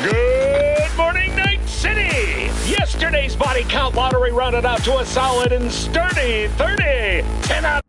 Good morning, Night City! Yesterday's body count lottery rounded out to a solid and sturdy 30. 10 out.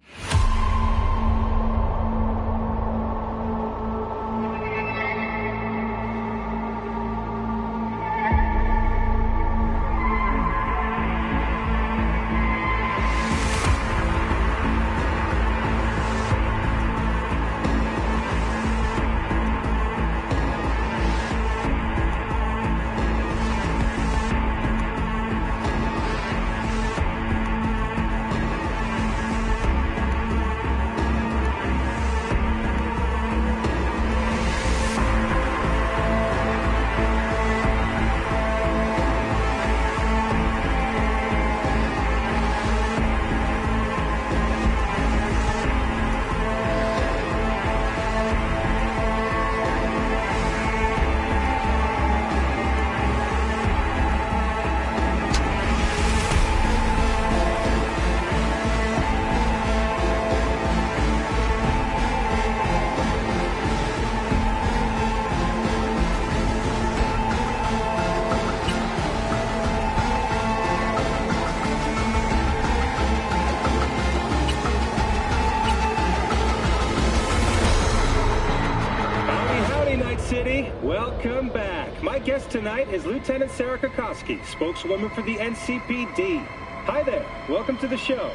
Welcome back. My guest tonight is Lieutenant Sarah Kokoski, spokeswoman for the NCPD. Hi there. Welcome to the show.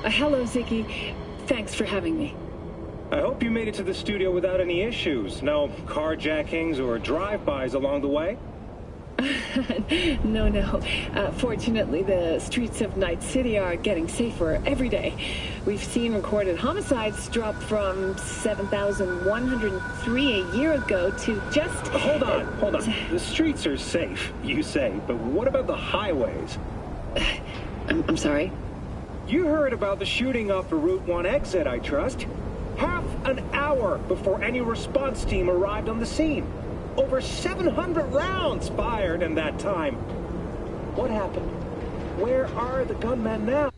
Hello, Ziggy. Thanks for having me. I hope you made it to the studio without any issues. No carjackings or drive-bys along the way? No. Fortunately, the streets of Night City are getting safer every day. We've seen recorded homicides drop from 7,103 a year ago to just... Hold on. The streets are safe, you say, but what about the highways? I'm sorry? You heard about the shooting off the Route 1 exit, I trust. Half an hour before any response team arrived on the scene. Over 700 rounds fired in that time. What happened? Where are the gunmen now?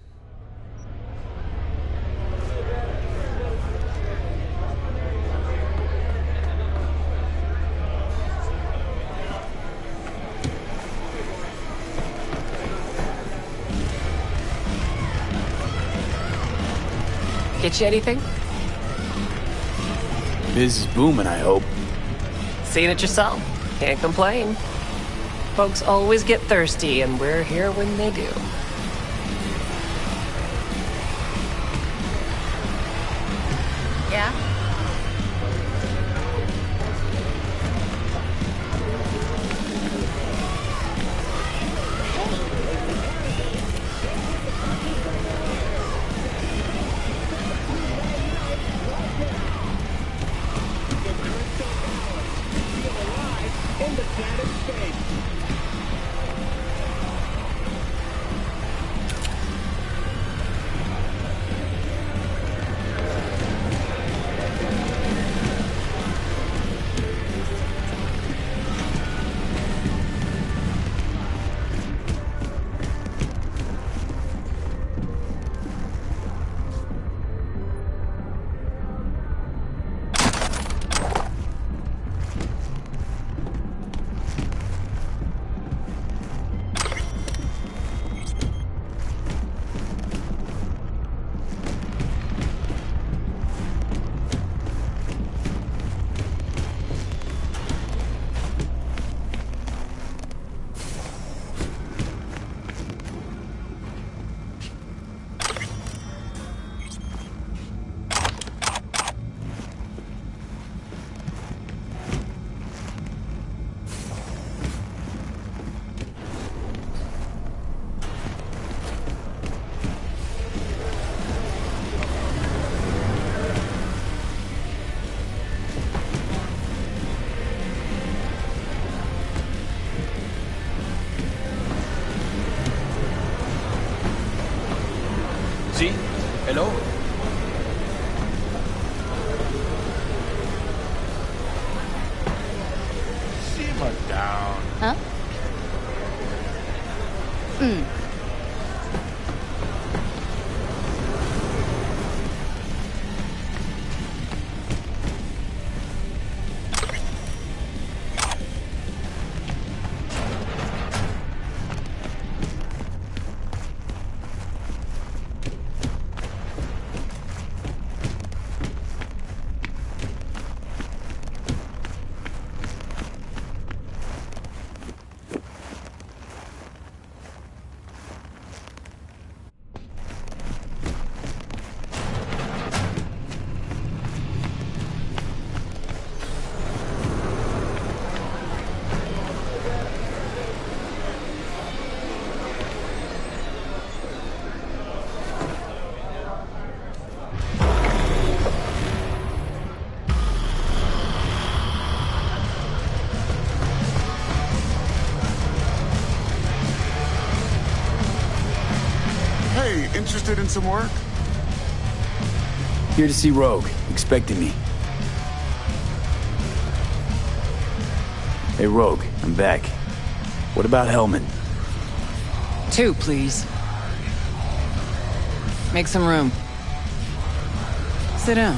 Get you anything? Business booming, I hope. Seen it yourself. Can't complain. Folks always get thirsty, and we're here when they do. Yeah? Hello? Simmer down. Huh? Interested in some work? Here to see Rogue. Expecting me. Hey, Rogue. I'm back. What about Hellman? 2, please. Make some room. Sit down.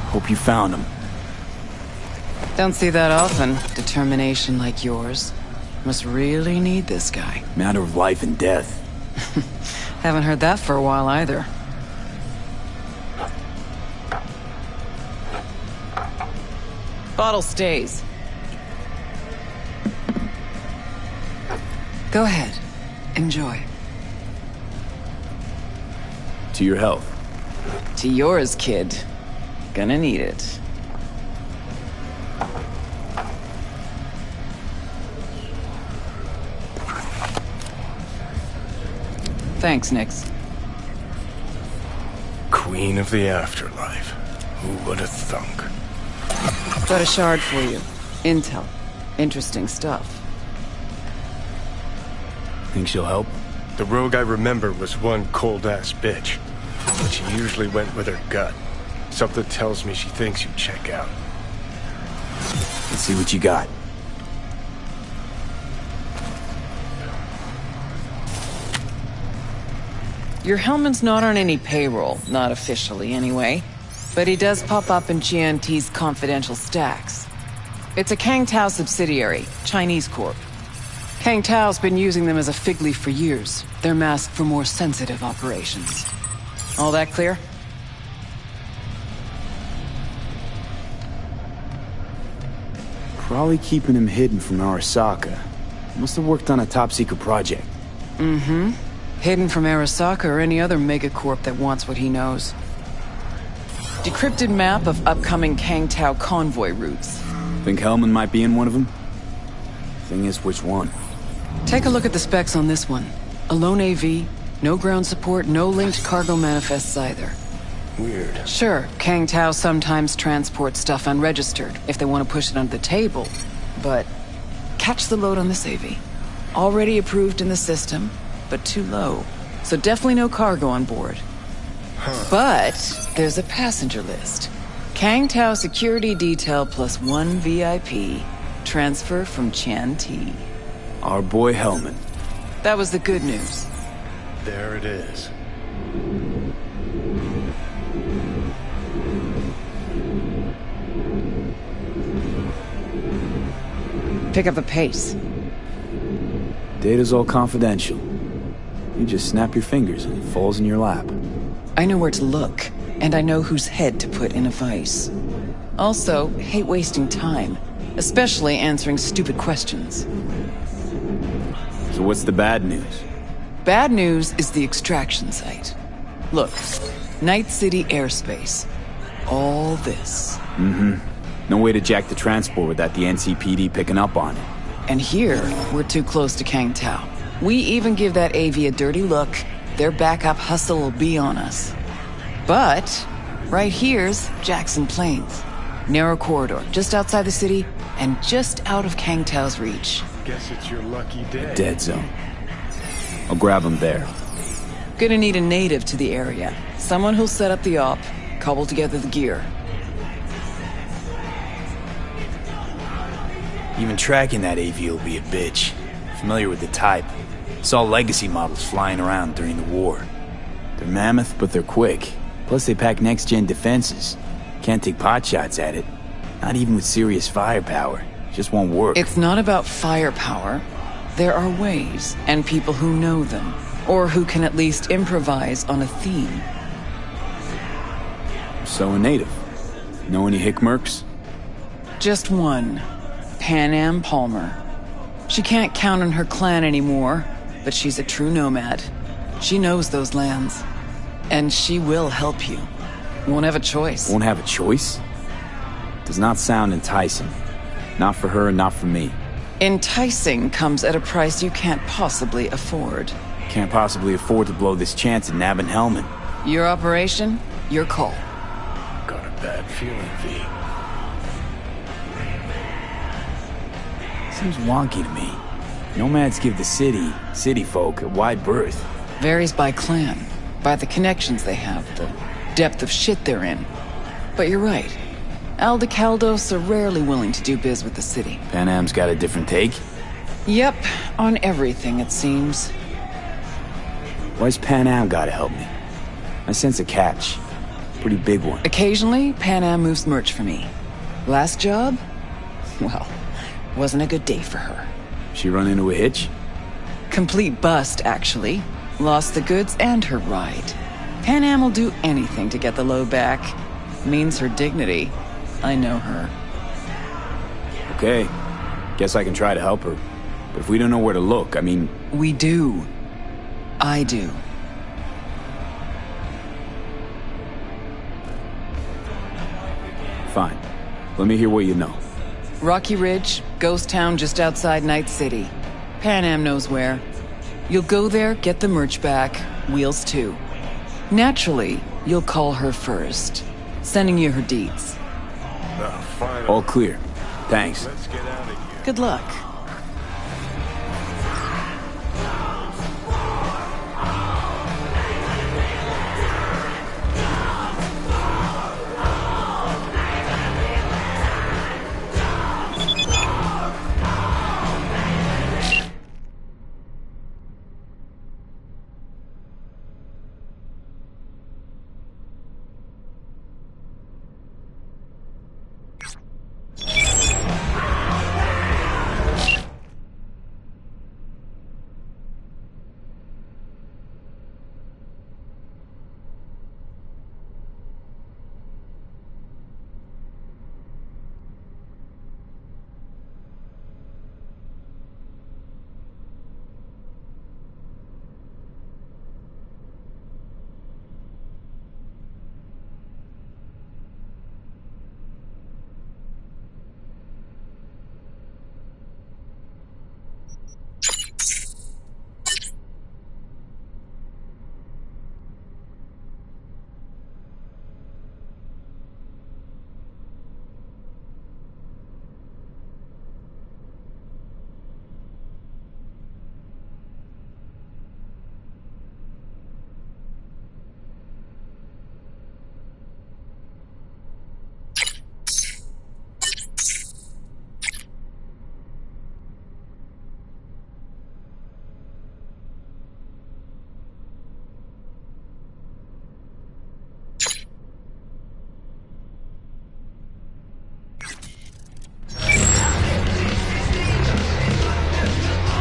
Hope you found him. Don't see that often. Determination like yours. Must really need this guy. Matter of life and death. Haven't heard that for a while either. Bottle stays. Go ahead. Enjoy. To your health. To yours, kid. Gonna need it. Thanks, Nix. Queen of the afterlife. Who would have thunk? Got a shard for you. Intel. Interesting stuff. Think she'll help? The rogue I remember was one cold-ass bitch. But she usually went with her gut. Something tells me she thinks you check out. Let's see what you got. Your Hellman's not on any payroll, not officially anyway. But he does pop up in GNT's confidential stacks. It's a Kang Tao subsidiary, Chinese corp. Kang Tao's been using them as a fig leaf for years. They're masked for more sensitive operations. All that clear? Probably keeping him hidden from Arasaka. Must have worked on a top-secret project. Mm-hmm. Hidden from Arasaka or any other megacorp that wants what he knows. Decrypted map of upcoming Kang Tao convoy routes. Think Hellman might be in one of them? Thing is, which one? Take a look at the specs on this one. A lone AV, no ground support, no linked cargo manifests either. Weird. Sure, Kang Tao sometimes transports stuff unregistered if they want to push it under the table. But catch the load on this AV. Already approved in the system, but too low. So definitely no cargo on board. But there's a passenger list. Kang Tao security detail plus 1 VIP. Transfer from Chan T. Our boy Hellman. That was the good news. There it is. Pick up the pace. Data's all confidential. You just snap your fingers and it falls in your lap. I know where to look, and I know whose head to put in a vice. Also, hate wasting time, especially answering stupid questions. So what's the bad news? Bad news is the extraction site. Look, Night City airspace. All this. Mm-hmm. No way to jack the transport without the NCPD picking up on it. And here, we're too close to Kang Tao. We even give that AV a dirty look, their backup hustle will be on us. But right here's Jackson Plains. Narrow corridor, just outside the city, and just out of Kang Tao's reach. Guess it's your lucky day. Dead zone. I'll grab him there. Gonna need a native to the area. Someone who'll set up the op, cobble together the gear. Even tracking that AV will be a bitch. Familiar with the type. Saw legacy models flying around during the war. They're mammoth, but they're quick. Plus they pack next-gen defenses. Can't take potshots at it. Not even with serious firepower. Just won't work. It's not about firepower. There are ways, and people who know them. Or who can at least improvise on a theme. So a native. Know any hickmerks? Just one. Pan Am Palmer. She can't count on her clan anymore, but she's a true nomad. She knows those lands. And she will help you. Won't have a choice. Won't have a choice? Does not sound enticing. Not for her, not for me. Enticing comes at a price you can't possibly afford. Can't possibly afford to blow this chance at nabbing Hellman. Your operation, your call. Got a bad feeling, V. Seems wonky to me. Nomads give the city folk, a wide berth. Varies by clan, by the connections they have, the depth of shit they're in. But you're right. Aldecaldos are rarely willing to do biz with the city. Panam's got a different take? Yep, on everything, it seems. Why's Panam gotta help me? I sense a catch. Pretty big one. Occasionally, Panam moves merch for me. Last job? Well, wasn't a good day for her. She run into a hitch? Complete bust, actually. Lost the goods and her ride. Panam will do anything to get the load back. Means her dignity. I know her. Okay. Guess I can try to help her. But if we don't know where to look, I mean... We do. I do. Fine. Let me hear what you know. Rocky Ridge, ghost town just outside Night City. Panam knows where. You'll go there, get the merch back, Wheels too. Naturally, you'll call her first. Sending you her deeds. All clear. Thanks. Let's get out of here. Good luck.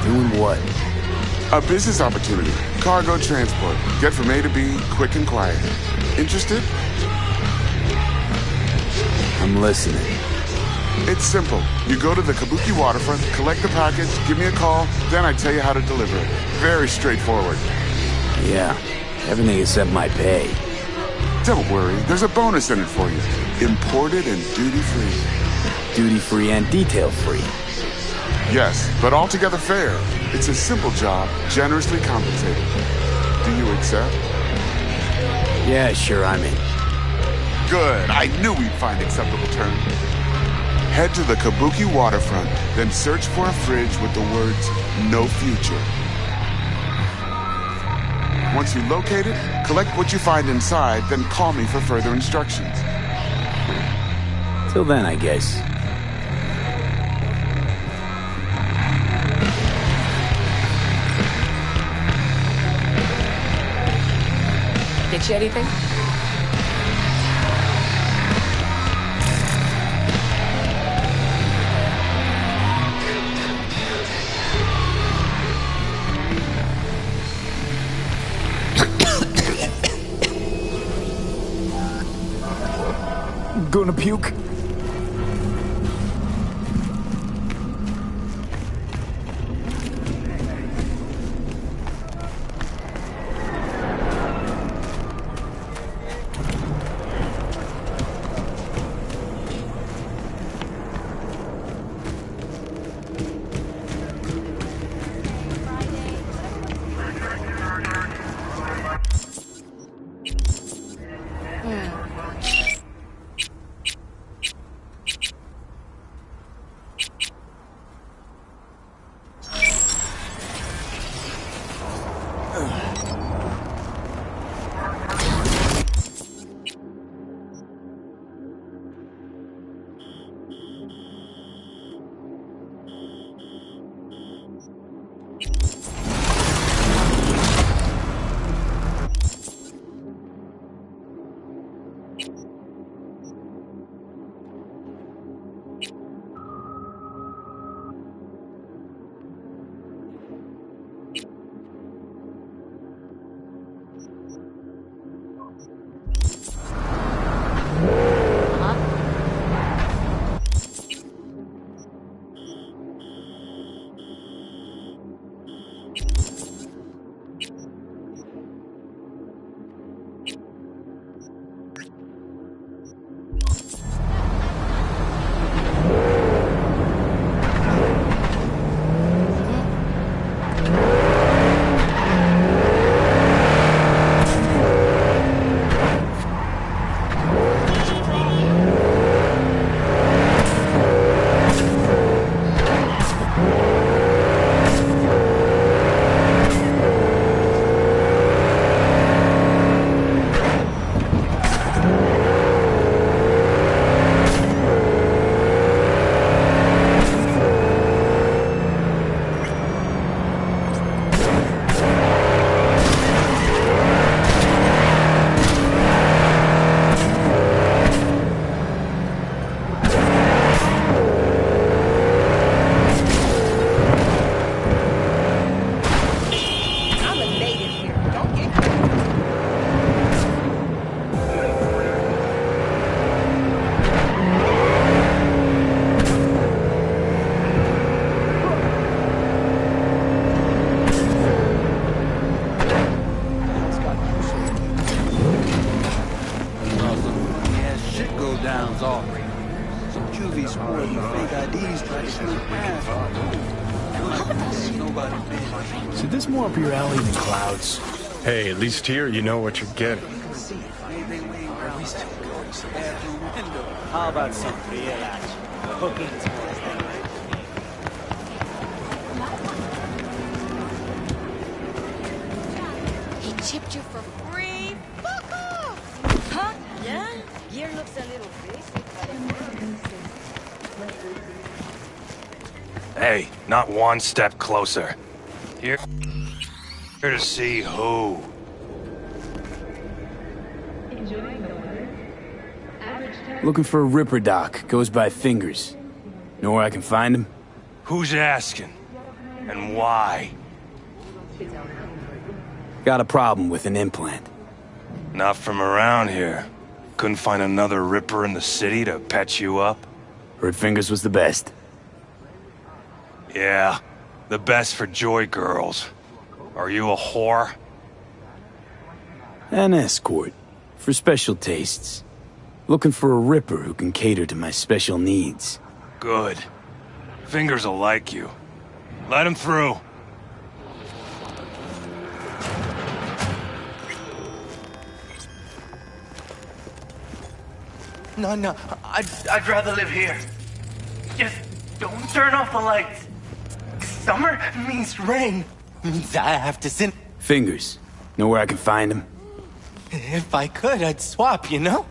Doing what? A business opportunity. Cargo transport. Get from A to B, quick and quiet. Interested? I'm listening. It's simple. You go to the Kabuki waterfront, collect the package, give me a call, then I tell you how to deliver it. Very straightforward. Yeah, everything except my pay. Don't worry, there's a bonus in it for you. Imported and duty-free. Duty-free and detail-free. Yes, but altogether fair. It's a simple job, generously compensated. Do you accept? Yeah, sure, I'm in. Good, I knew we'd find acceptable terms. Head to the Kabuki waterfront, then search for a fridge with the words, "No future." Once you locate it, collect what you find inside, then call me for further instructions. Till then, I guess. Get you anything? Gonna puke? sounds off. Some juvie sporting fake IDs trying to sneak past. So this more up your alley than Clouds? Hey, at least here you know what you're getting. How about some real action? He chipped you for free? Fuck off! Huh? Yeah? Gear looks a little basic. Hey, not one step closer. Here to see who. Looking for a Ripper doc. Goes by Fingers. Know where I can find him? Who's asking? And why? Got a problem with an implant. Not from around here. Couldn't find another Ripper in the city to patch you up? Heard Fingers was the best. Yeah, the best for joy girls. Are you a whore? An escort. For special tastes. Looking for a Ripper who can cater to my special needs. Good. Fingers will like you. Let him through. No, I'd rather live here. Just don't turn off the lights. Summer means rain. Means I have to sin. Fingers. Know where I can find him? If I could, I'd swap, you know?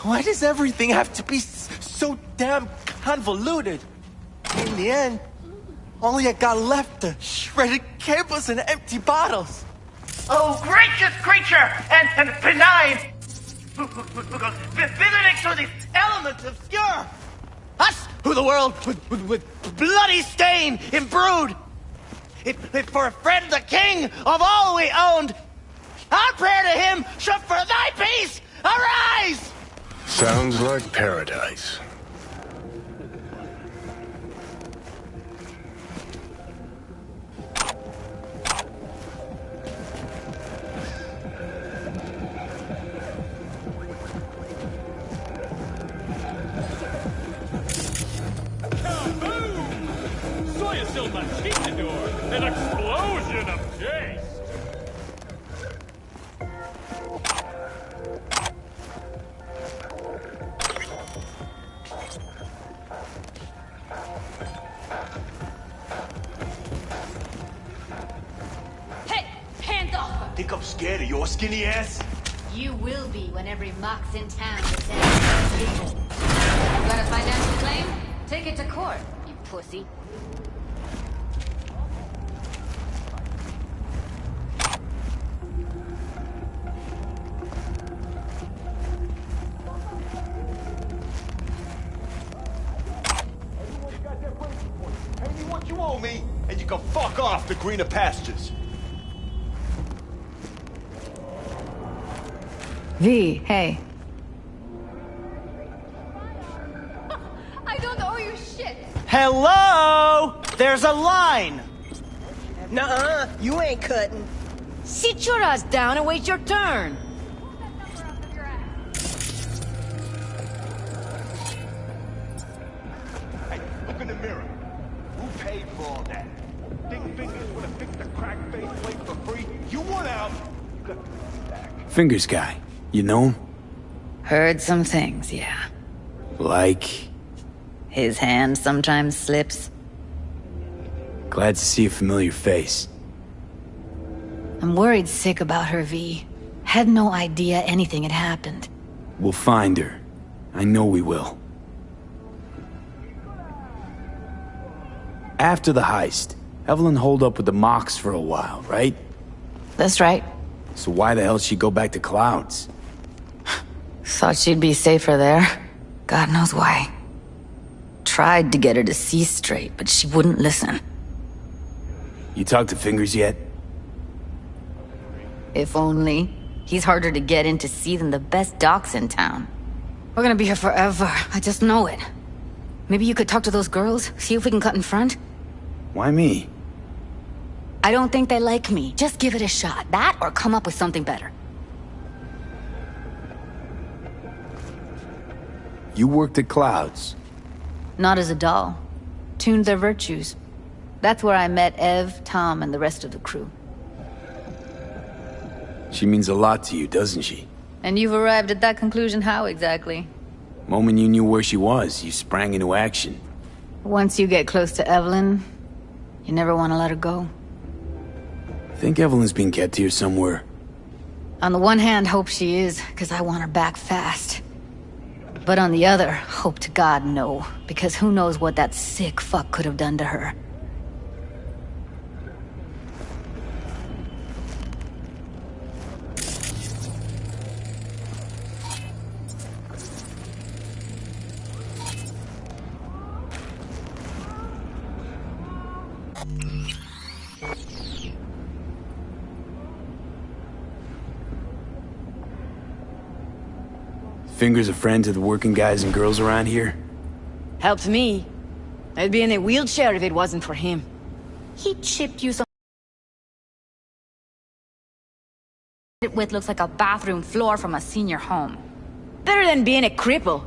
Why does everything have to be so damn convoluted? In the end, all I got left are shredded cables and empty bottles. Oh, gracious creature and benign! Who goes visiting through these elements obscure? Us, who the world with bloody stain imbrued. If for a friend the king of all we owned, our prayer to him should for thy peace arise! Sounds like paradise. Soya still Machitador! An explosion of taste! Hey! Hands off! Think I'm scared of your skinny ass? You will be when every mock's in town descends. You got a financial claim? Take it to court, you pussy. Pay me what you owe me, and you can fuck off to greener pastures. V, hey. I don't owe you shit! Hello! There's a line! Nuh-uh, you ain't cutting. Sit your ass down and wait your turn! Hey, look in the mirror. Who paid for all that? Think Fingers would have fixed the crack face plate for free? You want out? You got the back. Fingers guy. You know him? Heard some things, yeah. Like? His hand sometimes slips. Glad to see a familiar face. I'm worried sick about her, V. Had no idea anything had happened. We'll find her. I know we will. After the heist, Evelyn holed up with the Mox for a while, right? That's right. So why the hell did she go back to Clouds? Thought she'd be safer there. God knows why. Tried to get her to see straight, but she wouldn't listen. You talked to Fingers yet? If only. He's harder to get in to see than the best docs in town. We're gonna be here forever. I just know it. Maybe you could talk to those girls, see if we can cut in front? Why me? I don't think they like me. Just give it a shot. That or come up with something better. You worked at Clouds. Not as a doll. Tuned their virtues. That's where I met Ev, Tom, and the rest of the crew. She means a lot to you, doesn't she? And you've arrived at that conclusion how exactly? Moment you knew where she was, you sprang into action. Once you get close to Evelyn, you never want to let her go. Think Evelyn's being kept here somewhere. On the one hand, hope she is, because I want her back fast. But on the other, hope to God no, because who knows what that sick fuck could have done to her. Finger's a friend to the working guys and girls around here? Helped me. I'd be in a wheelchair if it wasn't for him. He chipped you some with looks like a bathroom floor from a senior home. Better than being a cripple.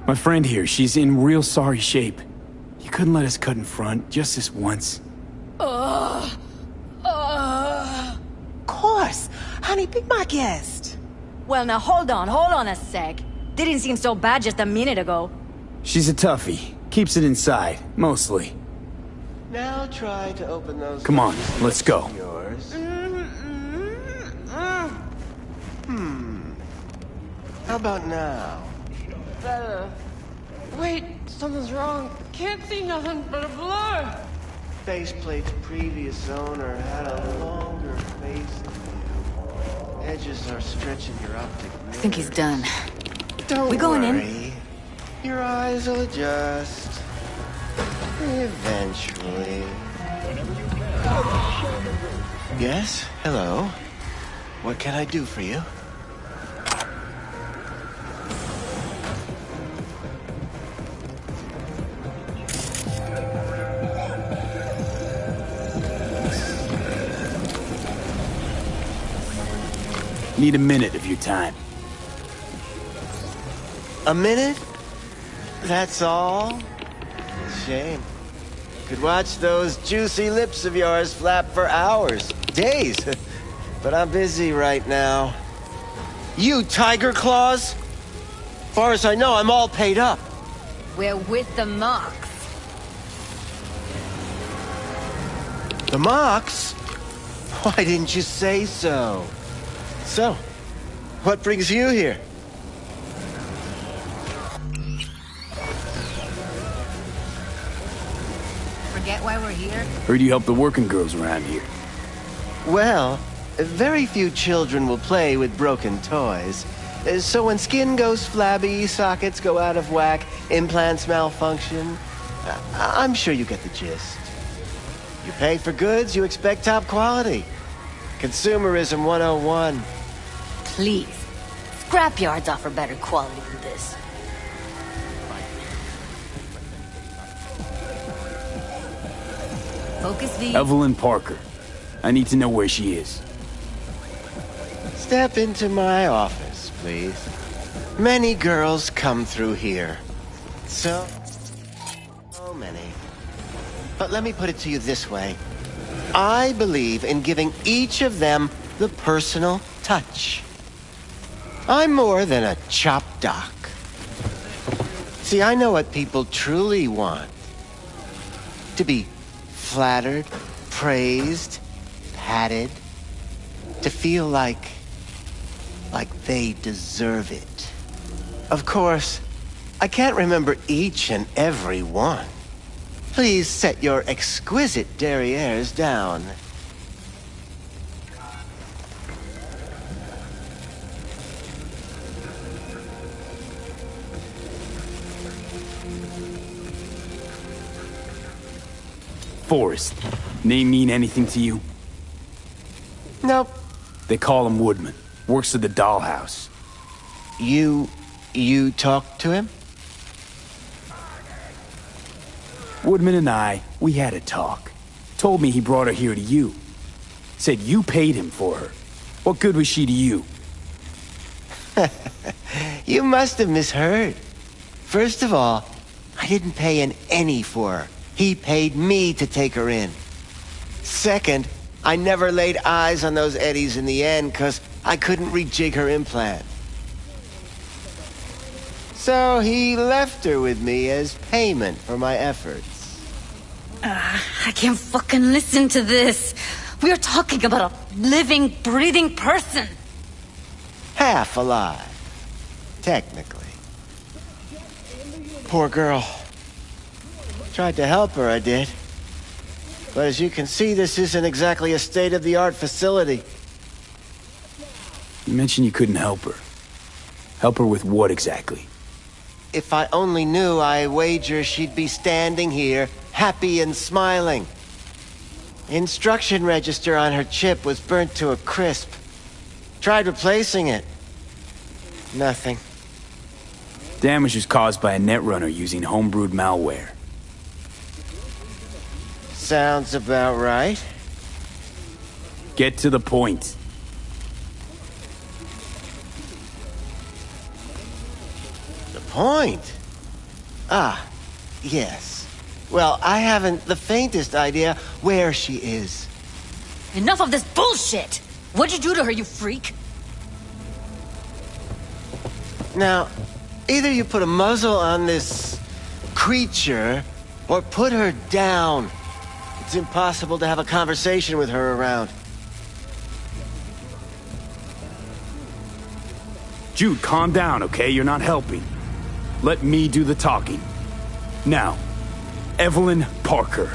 My friend here, she's in real sorry shape. You couldn't let us cut in front, just this once. Of course. Honey, be my guest. Well, now hold on a sec. Didn't seem so bad just a minute ago. She's a toughie. Keeps it inside, mostly. Now try to open those. Come on, let's go. Yours. How about now? Better. Wait, something's wrong. Can't see nothing but a blur. Faceplate's previous owner had a longer face than you. Edges are stretching your optic nerve. I think he's done. Don't we going worry. in? Your eyes will adjust. Eventually. Yes? Hello? What can I do for you? Need a minute of your time. A minute? That's all? Shame. Could watch those juicy lips of yours flap for hours, days. But I'm busy right now. You tiger claws? Far as I know, I'm all paid up. We're with the Mox. The Mox? Why didn't you say so? So, what brings you here? Forget why we're here? Heard you help the working girls around here. Well, very few children will play with broken toys. So when skin goes flabby, sockets go out of whack, implants malfunction, I'm sure you get the gist. You pay for goods, you expect top quality. Consumerism 101. Please. Scrapyards offer better quality than this. Focus V. Evelyn Parker. I need to know where she is. Step into my office, please. Many girls come through here. So many. But let me put it to you this way. I believe in giving each of them the personal touch. I'm more than a chop doc. See, I know what people truly want. To be flattered, praised, patted. To feel like they deserve it. Of course, I can't remember each and every one. Please set your exquisite derrieres down. Forrest. Name mean anything to you? Nope. They call him Woodman. Works at the dollhouse. You talked to him? Woodman and I, we had a talk. Told me he brought her here to you. Said you paid him for her. What good was she to you? You must have misheard. First of all, I didn't pay an any for her. He paid me to take her in. Second, I never laid eyes on those eddies in the end because I couldn't rejig her implant. So he left her with me as payment for my efforts. I can't fucking listen to this. We are talking about a living, breathing person. Half alive. Technically. Poor girl. Tried to help her, I did. But as you can see, this isn't exactly a state-of-the-art facility. You mentioned you couldn't help her. Help her with what exactly? If I only knew, I wager she'd be standing here, happy and smiling. Instruction register on her chip was burnt to a crisp. Tried replacing it. Nothing. Damage was caused by a netrunner using homebrewed malware. Sounds about right. Get to the point. The point? Ah, yes. Well, I haven't the faintest idea where she is. Enough of this bullshit! What'd you do to her, you freak? Now, either you put a muzzle on this creature, or put her down. It's impossible to have a conversation with her around. Jude, calm down, okay? You're not helping. Let me do the talking. Now, Evelyn Parker,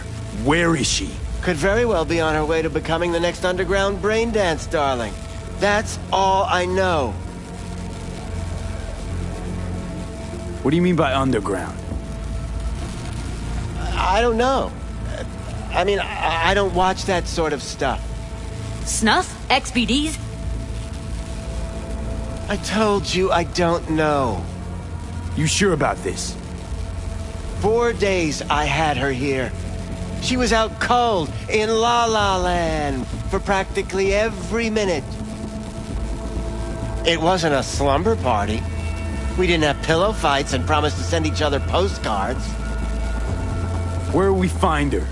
where is she? Could very well be on her way to becoming the next underground brain dance darling. That's all I know. What do you mean by underground? I don't know. I mean, I don't watch that sort of stuff. Snuff? XBDs? I told you I don't know. You sure about this? 4 days I had her here. She was out cold in La La Land for practically every minute. It wasn't a slumber party. We didn't have pillow fights and promised to send each other postcards. Where will we find her?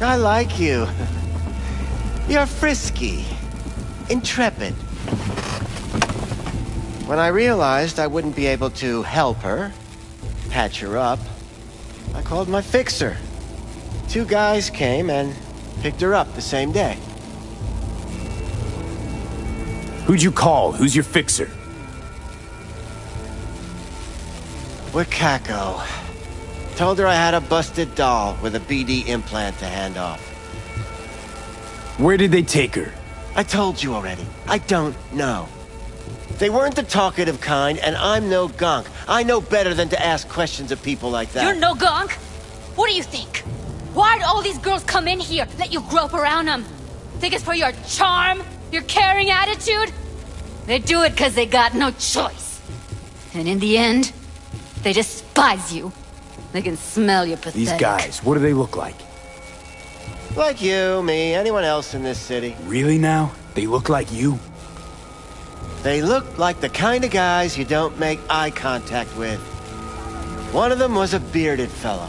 I like you. You're frisky, intrepid. When I realized I wouldn't be able to help her, patch her up, I called my fixer. 2 guys came and picked her up the same day. Who'd you call? Who's your fixer? Wakako. Told her I had a busted doll with a BD implant to hand off. Where did they take her? I told you already. I don't know. They weren't the talkative kind, and I'm no gonk. I know better than to ask questions of people like that. You're no gonk? What do you think? Why'd all these girls come in here, let you grope around them? Think it's for your charm? Your caring attitude? They do it because they got no choice. And in the end, they despise you. They can smell your pathetic. These guys, what do they look like? Like you, me, anyone else in this city. Really now? They look like you? They look like the kind of guys you don't make eye contact with. One of them was a bearded fellow.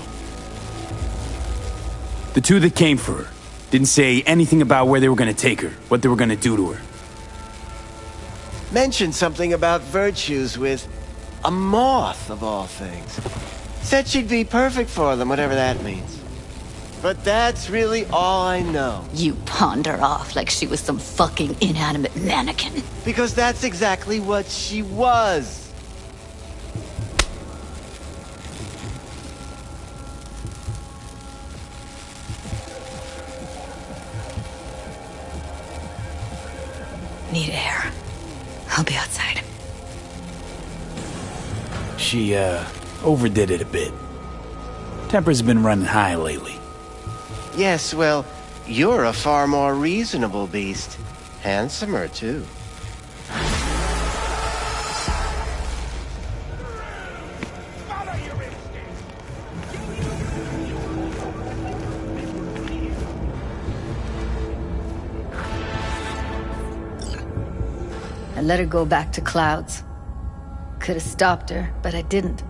The 2 that came for her didn't say anything about where they were going to take her, what they were going to do to her. Mentioned something about virtues with a moth, of all things. Said she'd be perfect for them, whatever that means. But that's really all I know. You pawned her off like she was some fucking inanimate mannequin. Because that's exactly what she was. Need air. I'll be outside. She, overdid it a bit. Temper's been running high lately. Yes, well, you're a far more reasonable beast. Handsomer, too. I let her go back to Clouds. Could have stopped her, but I didn't.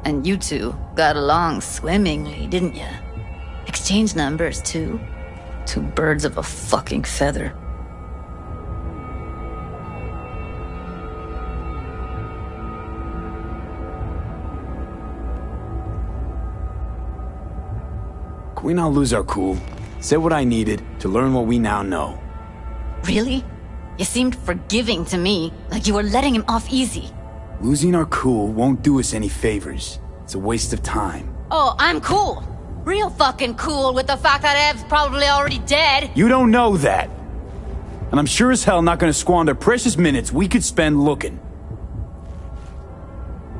And you two got along swimmingly, didn't ya? Exchanged numbers, too. Two birds of a fucking feather. Can we not lose our cool? Said what I needed to learn what we now know. Really? You seemed forgiving to me, like you were letting him off easy. Losing our cool won't do us any favors. It's a waste of time. Oh, I'm cool. Real fucking cool with the fact that Ev's probably already dead. You don't know that. And I'm sure as hell not gonna squander precious minutes we could spend looking.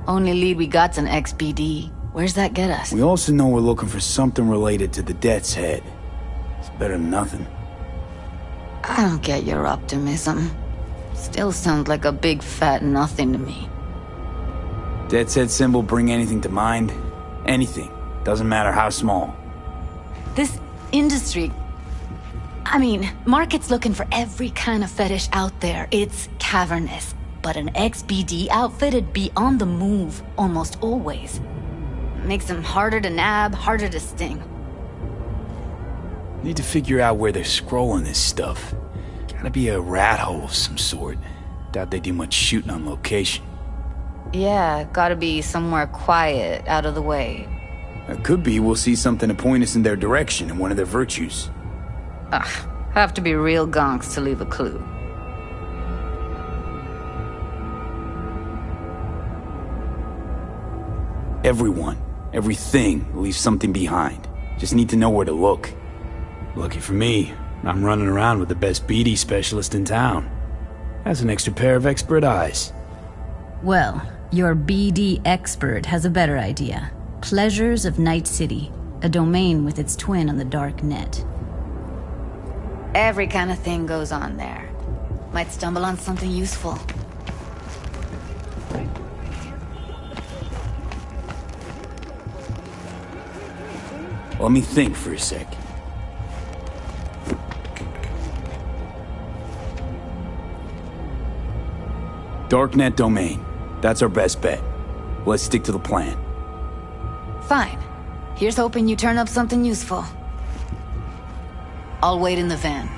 Only lead we got's an XBD. Where's that get us? We also know we're looking for something related to the Death's Head. It's better than nothing. I don't get your optimism. Still sounds like a big fat nothing to me. Death's Head symbol bring anything to mind? Anything. Doesn't matter how small. This industry... I mean, market's looking for every kind of fetish out there. It's cavernous. But an XBD outfit'd be on the move, almost always. Makes them harder to nab, harder to sting. Need to figure out where they're scrolling this stuff. Gotta be a rat hole of some sort. Doubt they do much shooting on location. Yeah, gotta be somewhere quiet, out of the way. It could be we'll see something to point us in their direction and one of their virtues. Ugh, have to be real gonks to leave a clue. Everyone, everything leaves something behind. Just need to know where to look. Lucky for me, I'm running around with the best BD specialist in town. That's an extra pair of expert eyes. Well, your BD expert has a better idea. Pleasures of Night City, a domain with its twin on the dark net. Every kind of thing goes on there. Might stumble on something useful. Let me think for a sec. Darknet domain. That's our best bet. Let's stick to the plan. Fine. Here's hoping you turn up something useful. I'll wait in the van.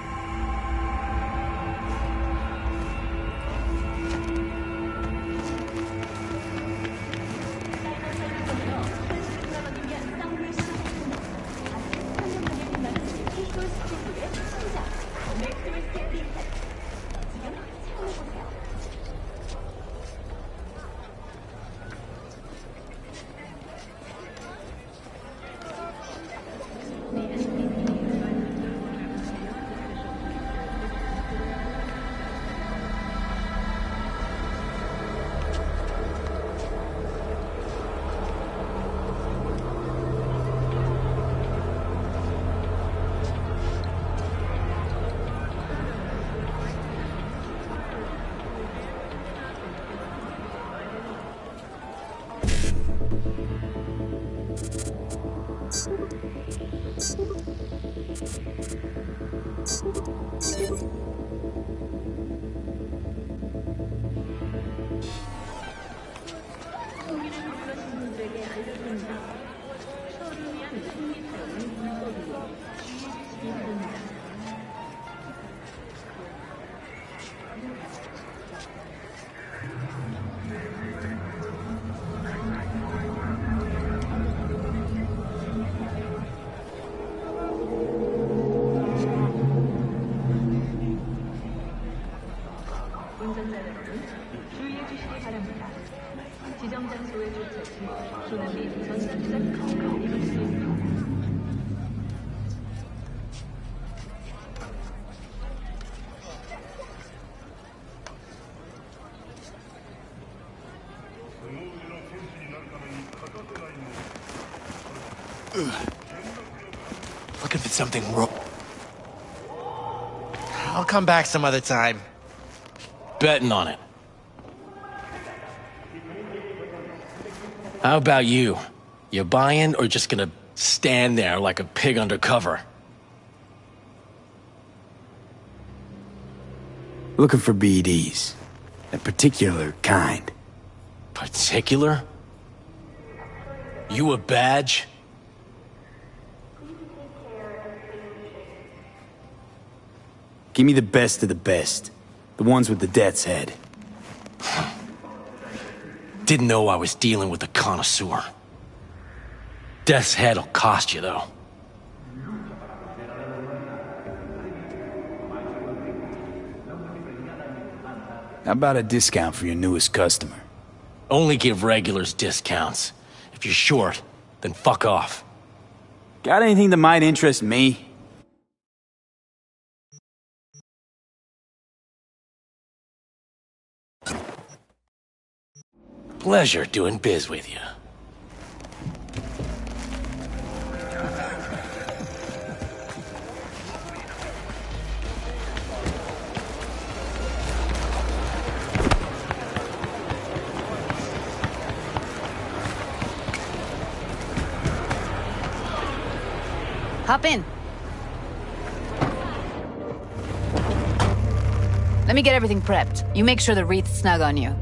Looking for something wrong. I'll come back some other time. Betting on it. How about you? You buying or just gonna stand there like a pig under cover? Looking for BDs. A particular kind. Particular? You a badge? Give me the best of the best. The ones with the death's head. Didn't know I was dealing with a connoisseur. Death's head'll cost you, though. How about a discount for your newest customer? Only give regulars discounts. If you're short, then fuck off. Got anything that might interest me? Pleasure doing biz with you. Hop in. Let me get everything prepped. You make sure the wreath's snug on you.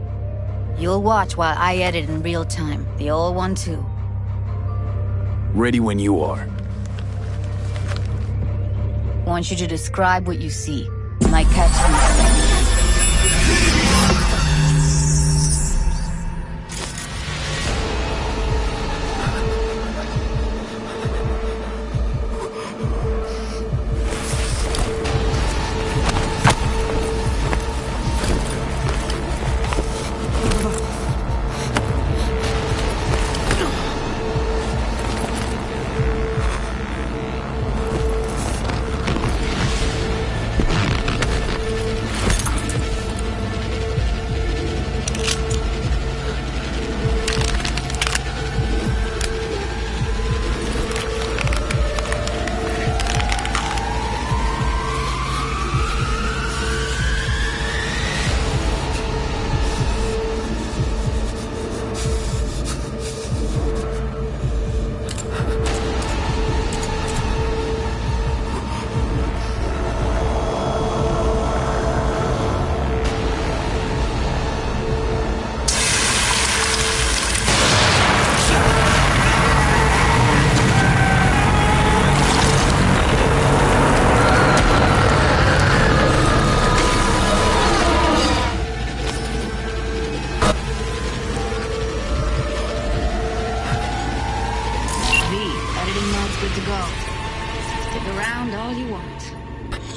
You'll watch while I edit in real time. The old one, too. Ready when you are. Want you to describe what you see. My catchphrase.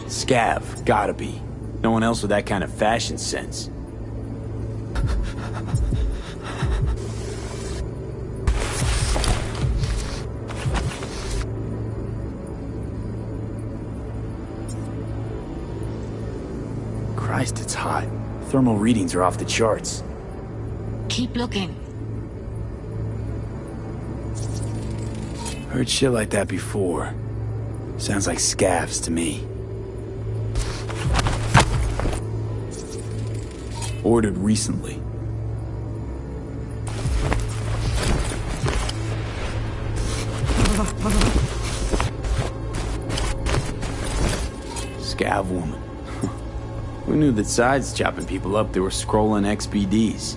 Scav, gotta be. No one else with that kind of fashion sense. Christ, it's hot. Thermal readings are off the charts. Keep looking. Heard shit like that before. Sounds like scavs to me. Ordered recently. Scav woman. Who knew that sides chopping people up, they were scrolling XBDs?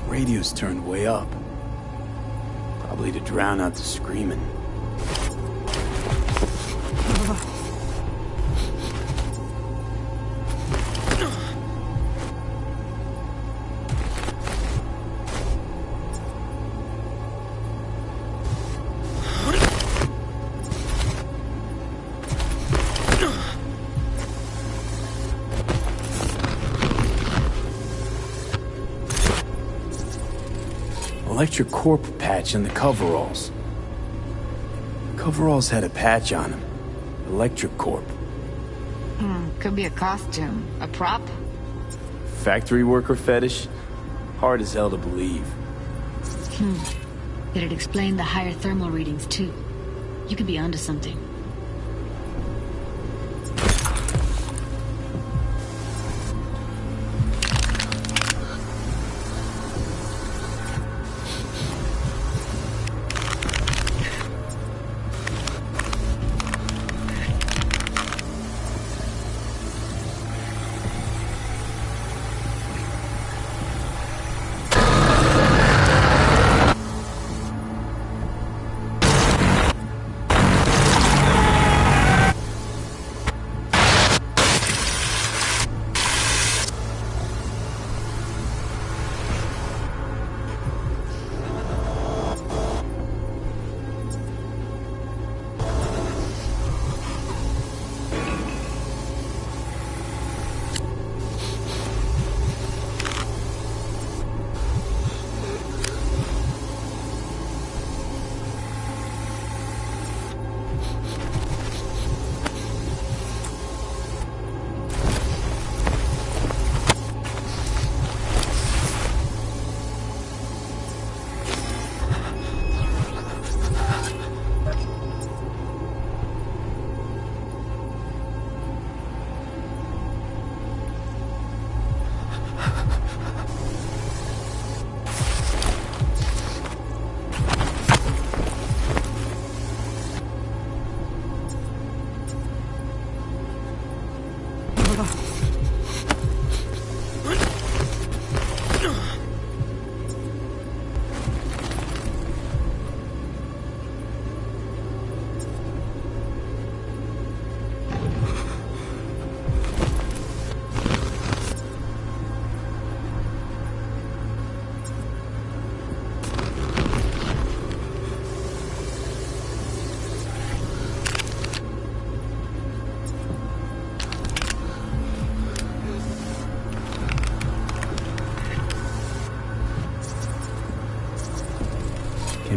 Radio's turned way up. Probably to drown out the screaming. Electric Corp patch in the coveralls. Coveralls had a patch on them. Electric Corp. Could be a costume. A prop? Factory worker fetish? Hard as hell to believe. Did it explain the higher thermal readings, too? You could be onto something.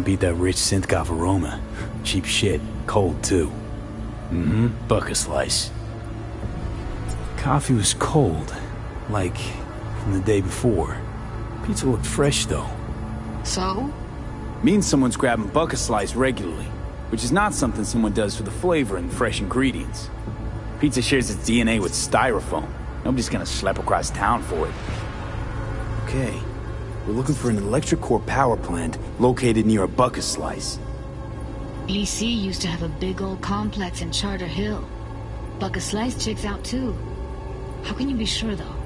Can't beat that rich synth-goth aroma. Cheap shit. Cold, too. Mm-hmm. Buck a slice. Coffee was cold. Like, from the day before. Pizza looked fresh, though. So? Means someone's grabbing buck a slice regularly. Which is not something someone does for the flavor and fresh ingredients. Pizza shares its DNA with styrofoam. Nobody's gonna schlep across town for it. Okay. We're looking for an electric core power plant located near a buck a slice. EC used to have a big old complex in Charter Hill. Buck a Slice checks out too. How can you be sure though?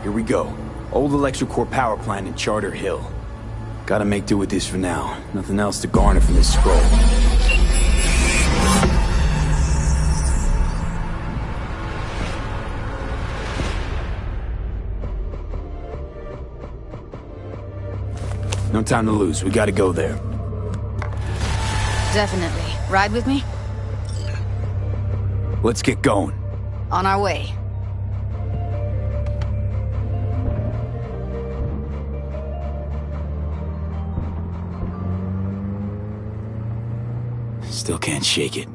Here we go. Old electric core power plant in Charter Hill. Gotta make do with this for now. Nothing else to garner from this scroll. No time to lose. We gotta go there. Definitely. Ride with me? Let's get going. On our way. Still can't shake it.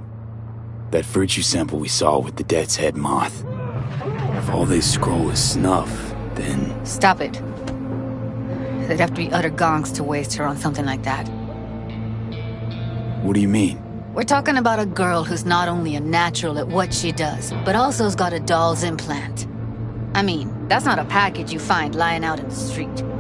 That virtue sample we saw with the Death's Head moth. If all they scroll is snuff, then... Stop it. They'd have to be utter gonks to waste her on something like that. What do you mean? We're talking about a girl who's not only a natural at what she does, but also's got a doll's implant. I mean, that's not a package you find lying out in the street.